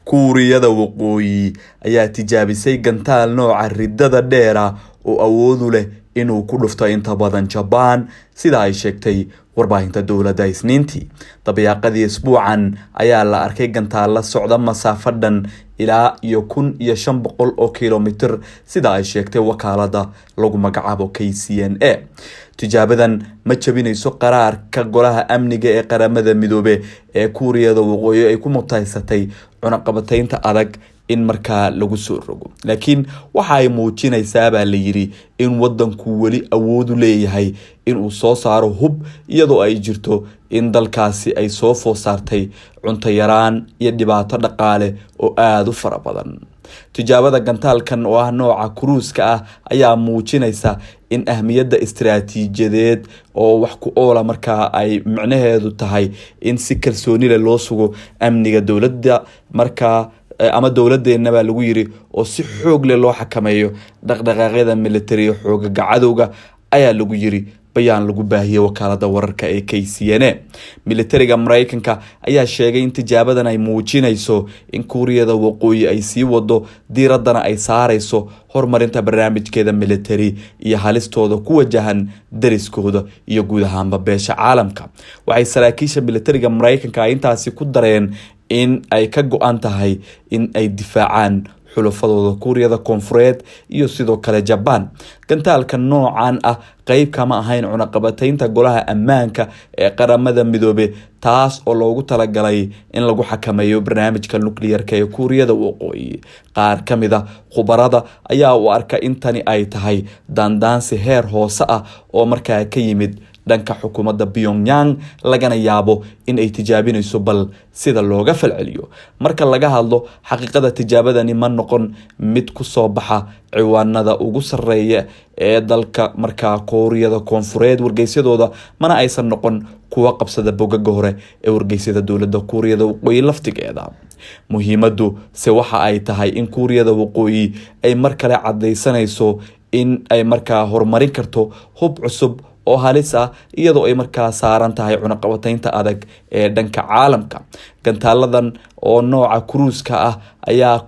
kuuriyada waqooyi ayaa tijaabisay gantaal nooca ridada dheer ah oo awood u leh inuu ku dhufto inta badan Japan sida ay sheegtay warbaahinta dowladda Isniintii. Dabayaaqadii isbuucan ayaa la arkay gantaal la socda masaafo dhan ilaa 1500 oo kiiloomitir sida ay sheegtay wakaaladda lagu magacaabo KCNA. Tijaabadan ma jabinayso qaraarka golaha amniga ee qaramada midoobe ee Kuuriyada Waqooyi ay ku mutaysatay cunaqabataynta adag in markaa lagu soo rogo, laakiin waxa ay muujinaysaa baa la yiri in wadanku wali awood u leeyahay in uu soo saaro hub iyadoo ay jirto in dalkaasi ay soo foosartay cunto yaraan iyo dhibaato dhaqaale oo aad u fara badan. Tijaabada gantaalkan oo ah nooca cruise-ka ah ayaa muujinaysa in ahmiyadda istiraatiijiyadeed oo wax ku oola markaa ay macnaheedu tahay in si kalsooni leh loo sugo amniga dowladda markaa ama dowladeena baa lagu yiri oo si xoog leh loo xakameeyo dhaqdhaqaaqyada military xooga cadawga ayaa lagu yiri bayaan lagu baahiyay wakaaladda wararka ee KCNA. Militariga Mareykanka ayaa sheegay in tijaabadan ay muujinayso in Kuuriyada Waqooyi ay sii wado diiradana ay saarayso horumarinta barnaamijkeeda military iyo halistooda ku wajahan dariskooda iyo guud ahaanba beesha caalamka. Waxay saraakiisha militariga Mareykanka intaasi ku dareen in ay ka go'an tahay in ay difaacaan xulafadooda Kuuriyada Koonfureed iyo sidoo kale Japan. Gantaalka noocan ah qayb kama ahayn cunaqabataynta golaha ammaanka ee qaramada midoobe taas oo loogu talagalay in lagu xakameeyo barnaamijka nuclear-ka ee Kuuriyada Waqooyi. Qaar kamid ah khubarada ayaa u arka in tani ay tahay dandaansi heer hoose ah oo markaa ka yimid dhanka xukuumadda Pyongyang lagana yaabo in ay tijaabinayso bal sida looga falceliyo. Marka laga hadlo xaqiiqada tijaabadani ma noqon mid ku soo baxa ciwaanada ugu sareeya ee dalka markaa Kuuriyada Koonfureed wargeysadooda, mana aysan noqon kuwa qabsada bogaga hore ee wargeysada dowladda Kuuriyada Waqooyi laftigeeda. Muhiimadu se waxa ay tahay in Kuuriyada Waqooyi ay mar kale cadeysanayso in ay markaa horumarin karto hub cusub oo halis ah iyadoo ay markaa saaran tahay cunaqabataynta adag ee dhanka caalamka. Gantaaladan oo nooca cruise-ka ah ayaa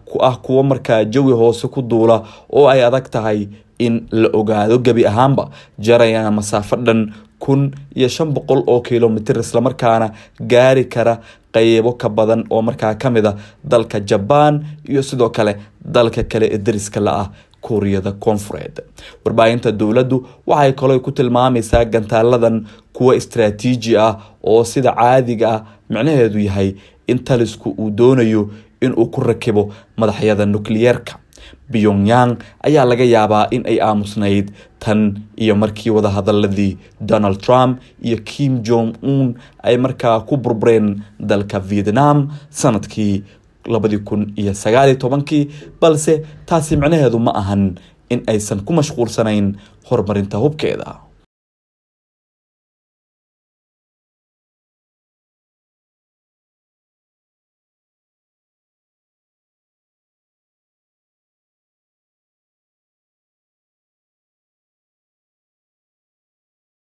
kuwa markaa jawi hoose ku duula oo ay adag tahay in la ogaado gabi ahaanba, jarayana masaafo dhan 1500 oo kiiloomitir isla markaana gaari kara qaybo ka badan oo markaa kamid ah dalka Japan iyo sidoo kale dalka kale ee dariska la ah Kuuriyada Koonfureed. Warbaahinta dowladdu waxay kale ku tilmaamaysaa gantaaladan kuwa istiraatiiji ah oo sida caadiga ah macnaheedu yahay in talisku uu doonayo in uu ku rakibo madaxyada nuclear-ka. Pyongyang ayaa laga yaabaa in ay aamusnayd tan iyo markii wada hadaladii Donald Trump iyo Kim Jong Un ay markaa ku burbureen dalka Vietnam sanadkii 2019, balse taasi macnaheedu ma ahan in aysan ku mashquulsanayn horumarinta hubkeeda.